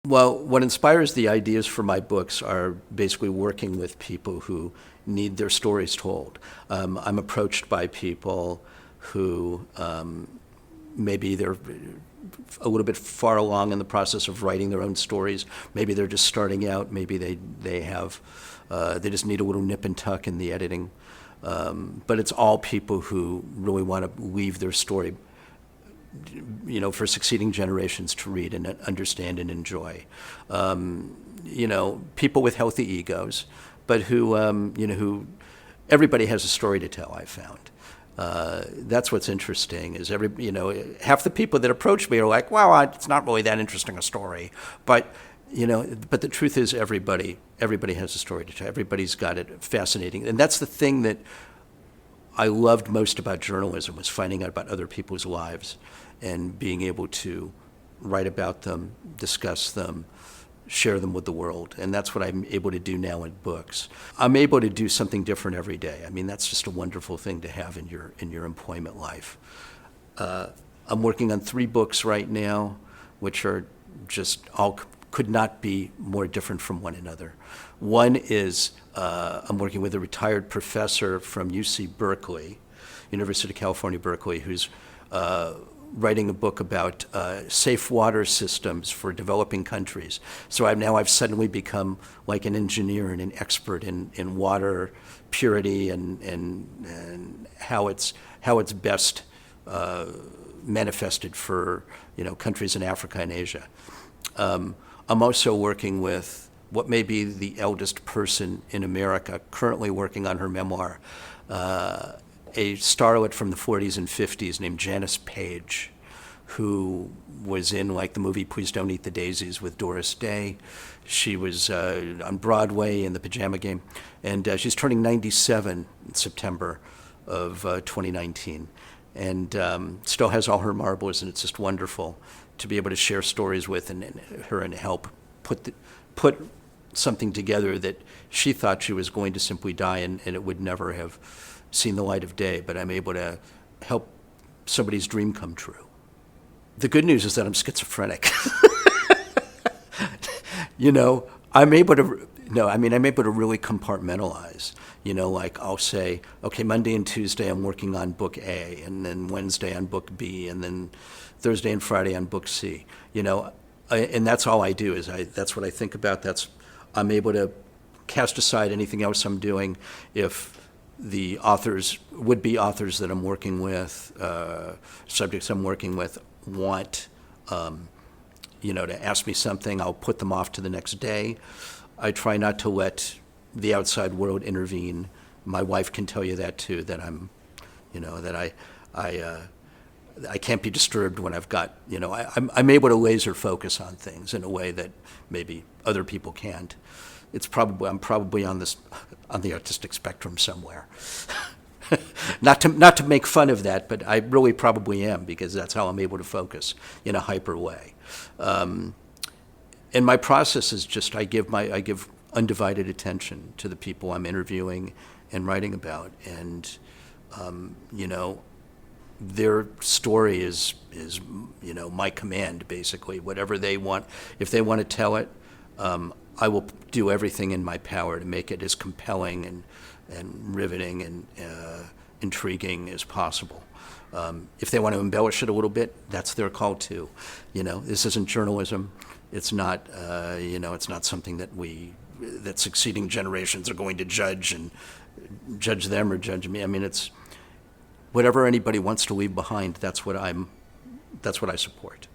Well, what inspires the ideas for my books are basically working with people who need their stories told. I'm approached by people who maybe they're a little bit far along in the process of writing their own stories. Maybe they're just starting out. Maybe they have they just need a little nip and tuck in the editing. But it's all people who really want to leave their story, for succeeding generations to read and understand and enjoy. People with healthy egos, but who everybody has a story to tell, I've found. That's what's interesting is half the people that approach me are like, wow, it's not really that interesting a story. But the truth is everybody has a story to tell. Everybody's got it fascinating. And that's the thing that I loved most about journalism, was finding out about other people's lives and being able to write about them, discuss them, share them with the world. And that's what I'm able to do now in books. I'm able to do something different every day. I mean, that's just a wonderful thing to have in your employment life. I'm working on 3 books right now, which are just all could not be more different from one another. One is I'm working with a retired professor from UC Berkeley, University of California, Berkeley, who's writing a book about safe water systems for developing countries. So I've suddenly become like an engineer and an expert in water purity and how it's best manifested for countries in Africa and Asia. I'm also working with what may be the eldest person in America, currently working on her memoir, a starlet from the 40s and 50s named Janice Page, who was in the movie Please Don't Eat the Daisies with Doris Day. She was on Broadway in The Pajama Game, and she's turning 97 in September of 2019, and still has all her marbles, and it's just wonderful to be able to share stories with her and help put something together that she thought she was going to simply die and it would never have seen the light of day, but I'm able to help somebody's dream come true. The good news is that I'm schizophrenic. I'm able to really compartmentalize. I'll say, okay, Monday and Tuesday I'm working on book A, and then Wednesday on book B, and then Thursday and Friday on book C. And that's all I do. That's what I think about. I'm able to cast aside anything else I'm doing if the would-be authors that I'm working with, subjects I'm working with, want to ask me something. I'll put them off to the next day. I try not to let the outside world intervene. My wife can tell you that too, that I can't be disturbed when I've got, I'm able to laser focus on things in a way that maybe other people can't. I'm probably on the autistic spectrum somewhere. Not to make fun of that, but I really probably am, because that's how I'm able to focus in a hyper way. And my process is just I give undivided attention to the people I'm interviewing and writing about, and their story is my command, basically. Whatever they want, if they want to tell it, I will do everything in my power to make it as compelling and riveting and intriguing as possible. If they want to embellish it a little bit, that's their call too. This isn't journalism. It's not it's not something that succeeding generations are going to judge them or judge me. I mean, it's whatever anybody wants to leave behind. That's what I support.